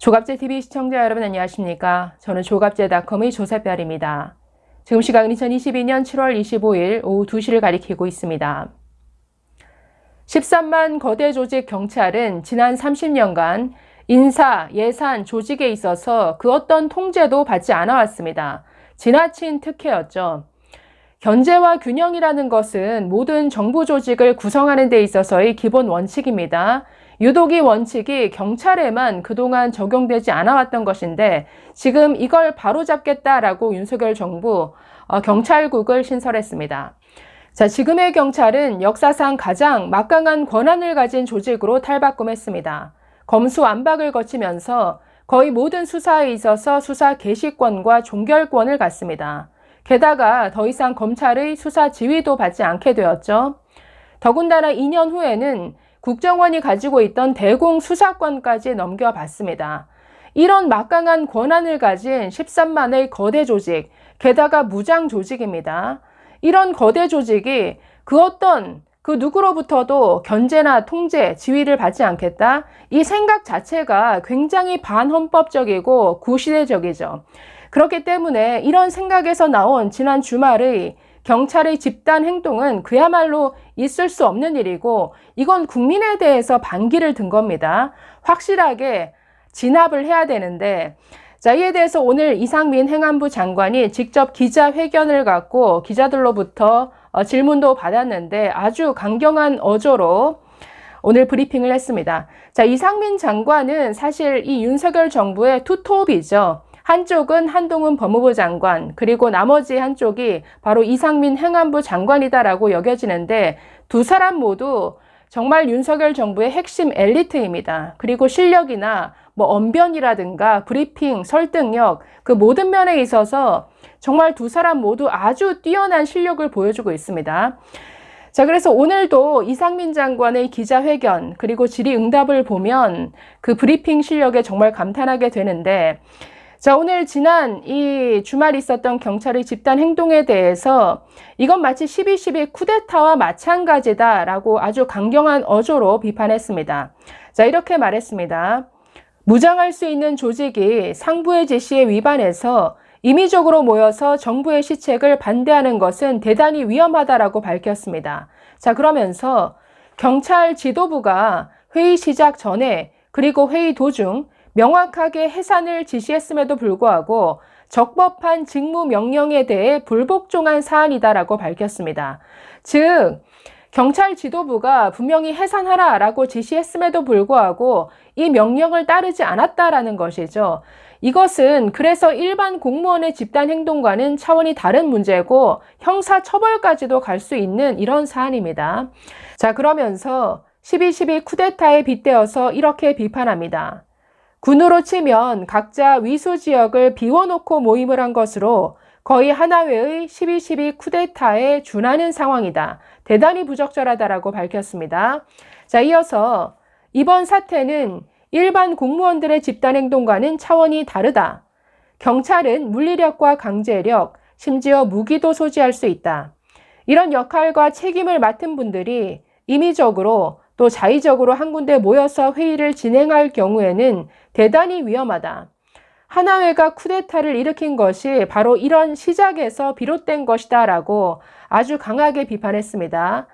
조갑제TV 시청자 여러분 안녕하십니까? 저는 조갑제닷컴의 조세별입니다. 지금 시각은 2022년 7월 25일 오후 2시를 가리키고 있습니다. 13만 거대 조직 경찰은 지난 30년간 인사, 예산, 조직에 있어서 그 어떤 통제도 받지 않아왔습니다. 지나친 특혜였죠. 견제와 균형이라는 것은 모든 정부 조직을 구성하는 데 있어서의 기본 원칙입니다. 유독 이 원칙이 경찰에만 그동안 적용되지 않아왔던 것인데 지금 이걸 바로잡겠다라고 윤석열 정부 경찰국을 신설했습니다. 자, 지금의 경찰은 역사상 가장 막강한 권한을 가진 조직으로 탈바꿈했습니다. 검수완박을 거치면서 거의 모든 수사에 있어서 수사 개시권과 종결권을 갖습니다. 게다가 더 이상 검찰의 수사 지휘도 받지 않게 되었죠. 더군다나 2년 후에는 국정원이 가지고 있던 대공 수사권까지 넘겨받습니다. 이런 막강한 권한을 가진 13만의 거대 조직, 게다가 무장 조직입니다. 이런 거대 조직이 그 누구로부터도 견제나 통제, 지휘를 받지 않겠다? 이 생각 자체가 굉장히 반헌법적이고 구시대적이죠. 그렇기 때문에 이런 생각에서 나온 지난 주말의 경찰의 집단 행동은 그야말로 있을 수 없는 일이고 이건 국민에 대해서 반기를 든 겁니다. 확실하게 진압을 해야 되는데 자, 이에 대해서 오늘 이상민 행안부 장관이 직접 기자회견을 갖고 기자들로부터 질문도 받았는데 아주 강경한 어조로 오늘 브리핑을 했습니다. 자, 이상민 장관은 사실 이 윤석열 정부의 투톱이죠. 한쪽은 한동훈 법무부 장관, 그리고 나머지 한쪽이 바로 이상민 행안부 장관이다라고 여겨지는데 두 사람 모두 정말 윤석열 정부의 핵심 엘리트입니다. 그리고 실력이나 언변이라든가 브리핑, 설득력, 그 모든 면에 있어서 정말 두 사람 모두 아주 뛰어난 실력을 보여주고 있습니다. 자, 그래서 오늘도 이상민 장관의 기자회견, 그리고 질의응답을 보면 그 브리핑 실력에 정말 감탄하게 되는데 자, 오늘 지난 이 주말 있었던 경찰의 집단 행동에 대해서 이건 마치 12.12 쿠데타와 마찬가지다라고 아주 강경한 어조로 비판했습니다. 자, 이렇게 말했습니다. 무장할 수 있는 조직이 상부의 지시에 위반해서 임의적으로 모여서 정부의 시책을 반대하는 것은 대단히 위험하다라고 밝혔습니다. 자, 그러면서 경찰 지도부가 회의 시작 전에 그리고 회의 도중 명확하게 해산을 지시했음에도 불구하고 적법한 직무 명령에 대해 불복종한 사안이다라고 밝혔습니다. 즉, 경찰 지도부가 분명히 해산하라라고 지시했음에도 불구하고 이 명령을 따르지 않았다라는 것이죠. 이것은 그래서 일반 공무원의 집단 행동과는 차원이 다른 문제고 형사처벌까지도 갈 수 있는 이런 사안입니다. 자, 그러면서 12.12 쿠데타에 빗대어서 이렇게 비판합니다. 군으로 치면 각자 위수 지역을 비워놓고 모임을 한 것으로 거의 하나회의 12.12 쿠데타에 준하는 상황이다. 대단히 부적절하다라고 밝혔습니다. 자, 이어서 이번 사태는 일반 공무원들의 집단 행동과는 차원이 다르다. 경찰은 물리력과 강제력, 심지어 무기도 소지할 수 있다. 이런 역할과 책임을 맡은 분들이 임의적으로 또 자의적으로 한 군데 모여서 회의를 진행할 경우에는 대단히 위험하다. 하나회가 쿠데타를 일으킨 것이 바로 이런 시작에서 비롯된 것이다 라고 아주 강하게 비판했습니다.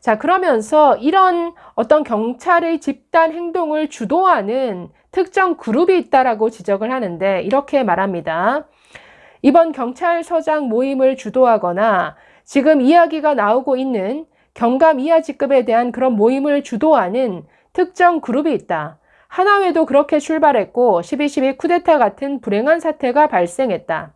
자, 그러면서 이런 어떤 경찰의 집단 행동을 주도하는 특정 그룹이 있다라고 지적을 하는데 이렇게 말합니다. 이번 경찰서장 모임을 주도하거나 지금 이야기가 나오고 있는 경감 이하 직급에 대한 그런 모임을 주도하는 특정 그룹이 있다. 하나회도 그렇게 출발했고 12.12 쿠데타 같은 불행한 사태가 발생했다.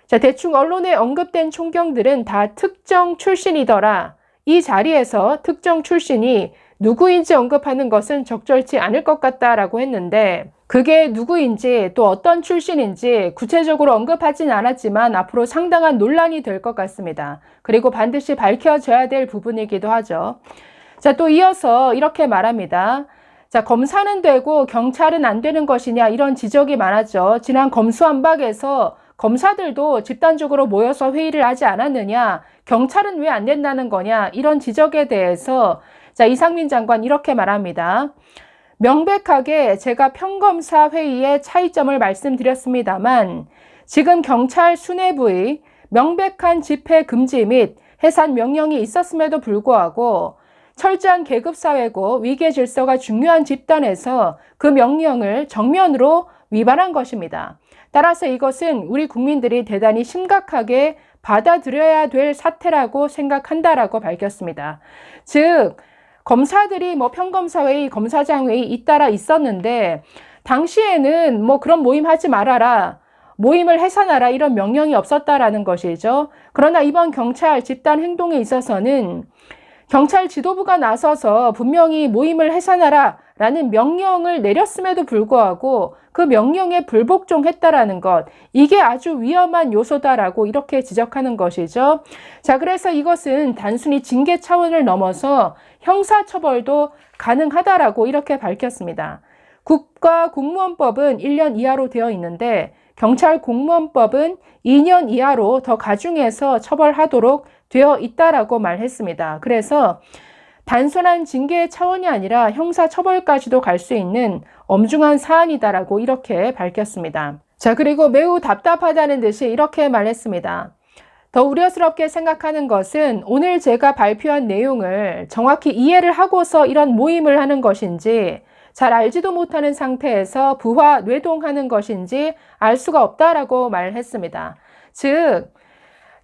자, 대충 언론에 언급된 총경들은 다 특정 출신이더라. 이 자리에서 특정 출신이 누구인지 언급하는 것은 적절치 않을 것 같다라고 했는데 그게 누구인지 또 어떤 출신인지 구체적으로 언급하진 않았지만 앞으로 상당한 논란이 될 것 같습니다. 그리고 반드시 밝혀져야 될 부분이기도 하죠. 자, 또 이어서 이렇게 말합니다. 자, 검사는 되고 경찰은 안 되는 것이냐 이런 지적이 많았죠. 지난 검수완박에서 검사들도 집단적으로 모여서 회의를 하지 않았느냐, 경찰은 왜 안 된다는 거냐 이런 지적에 대해서 자, 이상민 장관 이렇게 말합니다. 명백하게 제가 평검사 회의의 차이점을 말씀드렸습니다만 지금 경찰 수뇌부의 명백한 집회 금지 및 해산 명령이 있었음에도 불구하고 철저한 계급사회고 위계 질서가 중요한 집단에서 그 명령을 정면으로 위반한 것입니다. 따라서 이것은 우리 국민들이 대단히 심각하게 받아들여야 될 사태라고 생각한다라고 밝혔습니다. 즉, 검사들이 평검사회의, 검사장회의 잇따라 있었는데 당시에는 그런 모임 하지 말아라, 모임을 해산하라 이런 명령이 없었다라는 것이죠. 그러나 이번 경찰 집단 행동에 있어서는 경찰 지도부가 나서서 분명히 모임을 해산하라 라는 명령을 내렸음에도 불구하고 그 명령에 불복종했다라는 것, 이게 아주 위험한 요소다라고 이렇게 지적하는 것이죠. 자, 그래서 이것은 단순히 징계 차원을 넘어서 형사처벌도 가능하다라고 이렇게 밝혔습니다. 국가공무원법은 1년 이하로 되어 있는데 경찰공무원법은 2년 이하로 더 가중해서 처벌하도록 되어 있다라고 말했습니다. 그래서 단순한 징계 차원이 아니라 형사처벌까지도 갈 수 있는 엄중한 사안이다라고 이렇게 밝혔습니다. 자, 그리고 매우 답답하다는 듯이 이렇게 말했습니다. 더 우려스럽게 생각하는 것은 오늘 제가 발표한 내용을 정확히 이해를 하고서 이런 모임을 하는 것인지 잘 알지도 못하는 상태에서 부화 뇌동하는 것인지 알 수가 없다라고 말했습니다. 즉,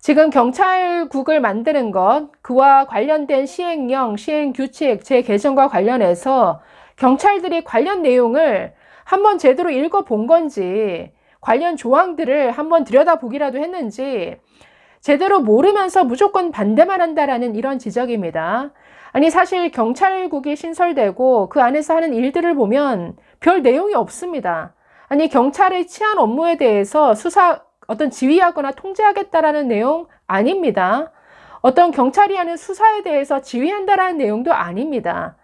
지금 경찰국을 만드는 것, 그와 관련된 시행령, 시행규칙, 재개정과 관련해서 경찰들이 관련 내용을 한번 제대로 읽어본 건지, 관련 조항들을 한번 들여다보기라도 했는지, 제대로 모르면서 무조건 반대만 한다라는 이런 지적입니다. 아니, 사실 경찰국이 신설되고 그 안에서 하는 일들을 보면 별 내용이 없습니다. 아니, 경찰의 치안 업무에 대해서 어떤 지휘하거나 통제하겠다라는 내용 아닙니다. 어떤 경찰이 하는 수사에 대해서 지휘한다라는 내용도 아닙니다.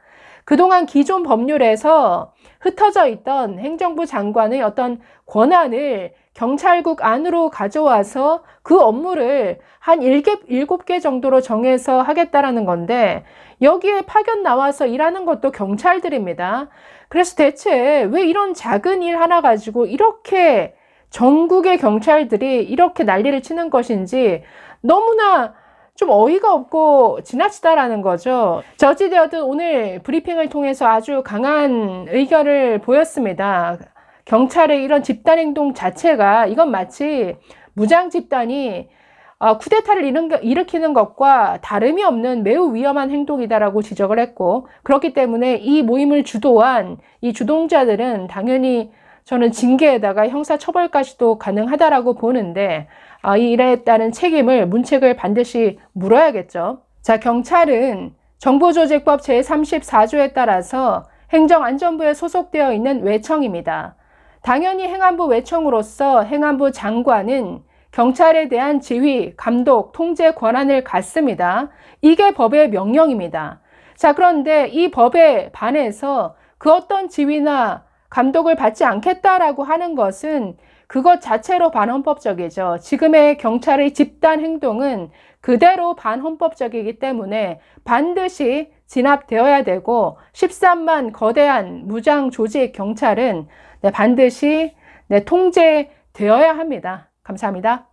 그동안 기존 법률에서 흩어져 있던 행정부 장관의 어떤 권한을 경찰국 안으로 가져와서 그 업무를 한 7개 정도로 정해서 하겠다라는 건데 여기에 파견 나와서 일하는 것도 경찰들입니다. 그래서 대체 왜 이런 작은 일 하나 가지고 이렇게 전국의 경찰들이 이렇게 난리를 치는 것인지 너무나 좀 어이가 없고 지나치다라는 거죠. 어찌되었든 오늘 브리핑을 통해서 아주 강한 의견을 보였습니다. 경찰의 이런 집단 행동 자체가 이건 마치 무장 집단이 쿠데타를 일으키는 것과 다름이 없는 매우 위험한 행동이다라고 지적을 했고, 그렇기 때문에 이 모임을 주도한 이 주동자들은 당연히 저는 징계에다가 형사처벌까지도 가능하다라고 보는데 이 일에 따른 책임을 문책을 반드시 물어야겠죠. 자, 경찰은 정보조직법 제34조에 따라서 행정안전부에 소속되어 있는 외청입니다. 당연히 행안부 외청으로서 행안부 장관은 경찰에 대한 지휘, 감독, 통제 권한을 갖습니다. 이게 법의 명령입니다. 자, 그런데 이 법에 반해서 그 어떤 지휘나 감독을 받지 않겠다라고 하는 것은 그것 자체로 반헌법적이죠. 지금의 경찰의 집단 행동은 그대로 반헌법적이기 때문에 반드시 진압되어야 되고 13만 거대한 무장 조직 경찰은 반드시 통제되어야 합니다. 감사합니다.